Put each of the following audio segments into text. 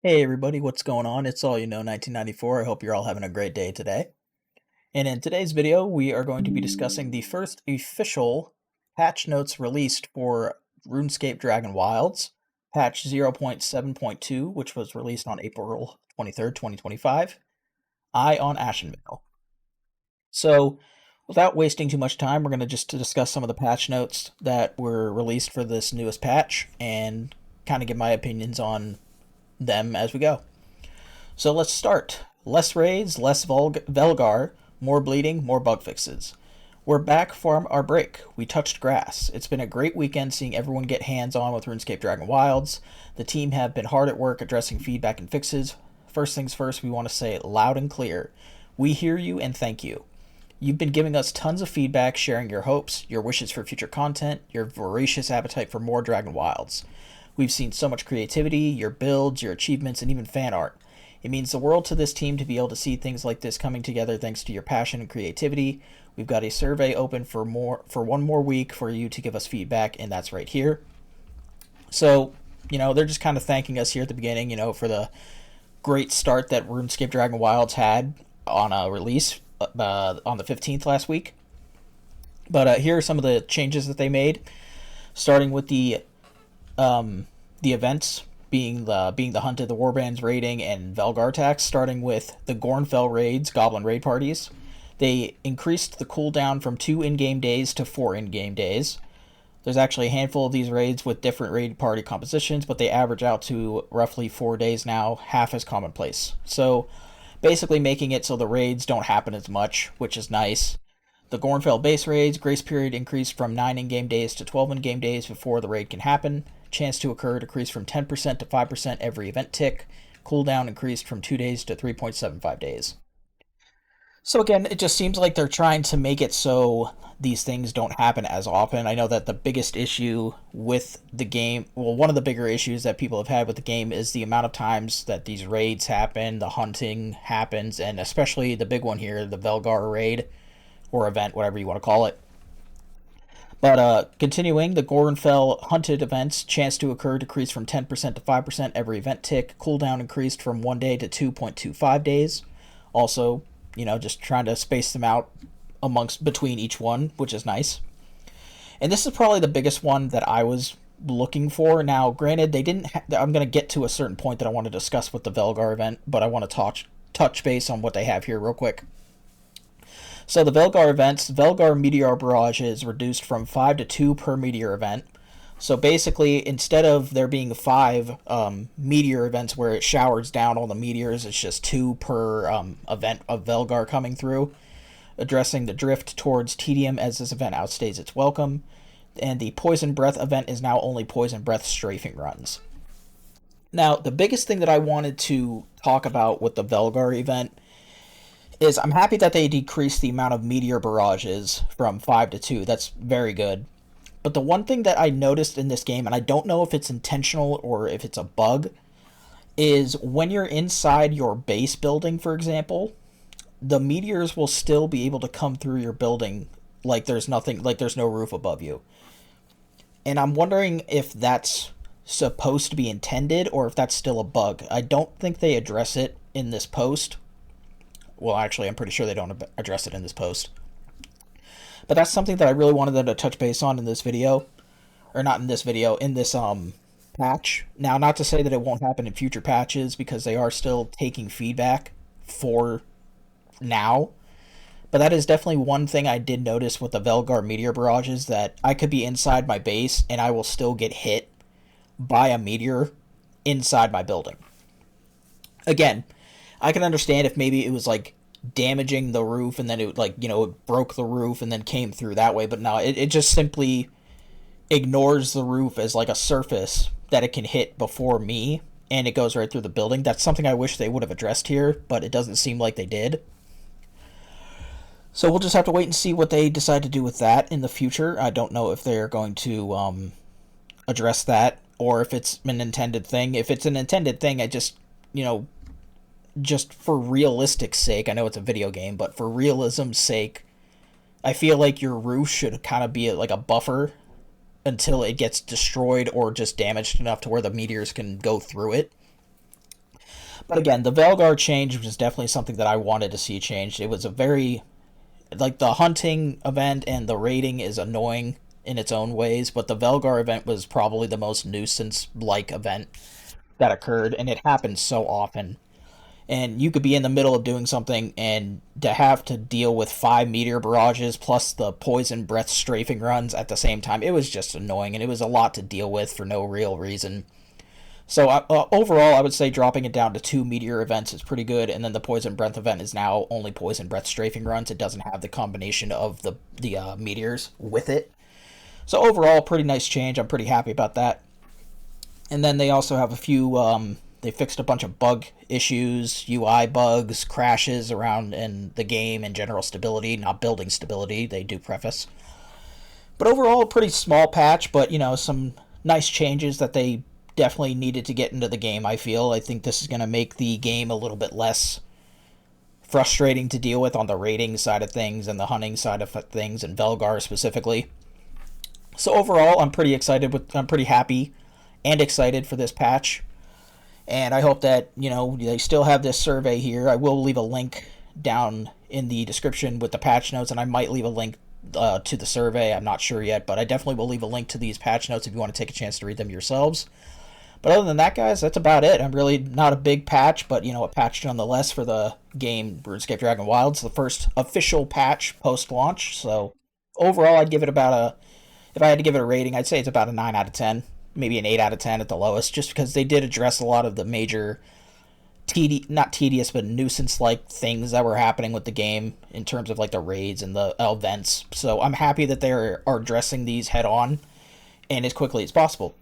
Hey everybody, what's going on? It's all you know 1994. I hope you're all having a great day today. And in today's video, we are going to be discussing the first official patch notes released for RuneScape Dragonwilds, patch 0.7.2, which was released on April 23rd, 2025. Eye on Ashenvale. So, without wasting too much time, we're going to just discuss some of the patch notes that were released for this newest patch and kind of give my opinions on them as we go. So let's start. Less raids, less Velgar, more bleeding, more bug fixes. We're back from our break. We touched grass. It's been a great weekend seeing everyone get hands on with RuneScape Dragonwilds. The team have been hard at work addressing feedback and fixes. First things first, we want to say it loud and clear. We hear you and thank you. You've been giving us tons of feedback, sharing your hopes, your wishes for future content, your voracious appetite for more Dragon Wilds. We've seen so much creativity, your builds, your achievements, and even fan art. It means the world to this team to be able to see things like this coming together thanks to your passion and creativity. We've got a survey open for one more week for you to give us feedback, and that's right here. So, they're just kind of thanking us here at the beginning, for the great start that RuneScape Dragon Wilds had on a release on the 15th last week. But here are some of the changes that they made, starting with the events being the Hunt of the Warbands raiding and Velgar tax, starting with the Gornfell raids, Goblin raid parties. They increased the cooldown from 2 in-game days to 4 in-game days. There's actually a handful of these raids with different raid party compositions, but they average out to roughly 4 days now, half as commonplace. So basically making it so the raids don't happen as much, which is nice. The Gornfell base raids, grace period increased from 9 in-game days to 12 in-game days before the raid can happen. Chance to occur decreased from 10% to 5% every event tick. Cooldown increased from 2 days to 3.75 days. So again, it just seems like they're trying to make it so these things don't happen as often. I know that the biggest issue with the game, well, one of the bigger issues that people have had with the game is the amount of times that these raids happen, the hunting happens, and especially the big one here, the Velgar raid, or event, whatever you want to call it. But continuing, the Gorenfell hunted events, chance to occur decreased from 10% to 5% every event tick. Cooldown increased from 1 day to 2.25 days. Also, just trying to space them out between each one, which is nice. And this is probably the biggest one that I was looking for. Now, granted, they didn't. I'm going to get to a certain point that I want to discuss with the Velgar event, but I want to touch base on what they have here real quick. So the Velgar events, Velgar Meteor Barrage is reduced from 5 to 2 per meteor event. So basically, instead of there being 5 meteor events where it showers down all the meteors, it's just 2 per event of Velgar coming through, addressing the drift towards tedium as this event outstays its welcome. And the Poison Breath event is now only Poison Breath strafing runs. Now, the biggest thing that I wanted to talk about with the Velgar event is I'm happy that they decreased the amount of meteor barrages from 5 to 2. That's very good. But the one thing that I noticed in this game, and I don't know if it's intentional or if it's a bug, is when you're inside your base building, for example, the meteors will still be able to come through your building like there's nothing, like there's no roof above you. And I'm wondering if that's supposed to be intended or if that's still a bug. I don't think they address it in this post. Well, actually, I'm pretty sure they don't address it in this post. But that's something that I really wanted them to touch base on in this video. Or not in this video, in this patch. Now, not to say that it won't happen in future patches, because they are still taking feedback for now. But that is definitely one thing I did notice with the Velgar Meteor Barrages, that I could be inside my base and I will still get hit by a meteor inside my building. Again, I can understand if maybe it was like damaging the roof and then it it broke the roof and then came through that way, but no, it just simply ignores the roof as like a surface that it can hit before me and it goes right through the building. That's something I wish they would have addressed here, but it doesn't seem like they did. So we'll just have to wait and see what they decide to do with that in the future. I don't know if they're going to address that or if it's an intended thing. If it's an intended thing, I just, just for realistic sake, I know it's a video game, but for realism's sake, I feel like your roof should kind of be like a buffer until it gets destroyed or just damaged enough to where the meteors can go through it. But again, the Velgar change was definitely something that I wanted to see changed. It was a very, like, the hunting event and the raiding is annoying in its own ways, but the Velgar event was probably the most nuisance-like event that occurred, and it happened so often. And you could be in the middle of doing something and to have to deal with 5 meteor barrages plus the poison breath strafing runs at the same time, it was just annoying, and it was a lot to deal with for no real reason. So overall, I would say dropping it down to 2 meteor events is pretty good, and then the poison breath event is now only poison breath strafing runs. It doesn't have the combination of the meteors with it. So overall, pretty nice change. I'm pretty happy about that. And then they also have a few. They fixed a bunch of bug issues, UI bugs, crashes around in the game, and general stability, not building stability. They do preface. But overall, a pretty small patch, but some nice changes that they definitely needed to get into the game, I feel. I think this is going to make the game a little bit less frustrating to deal with on the raiding side of things and the hunting side of things, and Velgar specifically. So overall, I'm pretty happy and excited for this patch. And I hope that, they still have this survey here. I will leave a link down in the description with the patch notes, and I might leave a link to the survey. I'm not sure yet, but I definitely will leave a link to these patch notes if you want to take a chance to read them yourselves. But other than that, guys, that's about it. I'm really not a big patch, but, a patch nonetheless for the game RuneScape Dragonwilds, the first official patch post-launch. So overall, I'd give it if I had to give it a rating, I'd say it's about a 9 out of 10. Maybe an 8 out of 10 at the lowest, just because they did address a lot of the major, not tedious, but nuisance-like things that were happening with the game in terms of, like, the raids and the events. So I'm happy that they are addressing these head-on and as quickly as possible.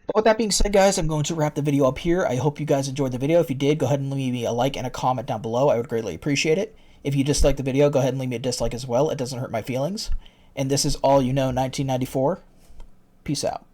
But with that being said, guys, I'm going to wrap the video up here. I hope you guys enjoyed the video. If you did, go ahead and leave me a like and a comment down below. I would greatly appreciate it. If you disliked the video, go ahead and leave me a dislike as well. It doesn't hurt my feelings. And this is All You Know 1994. Peace out.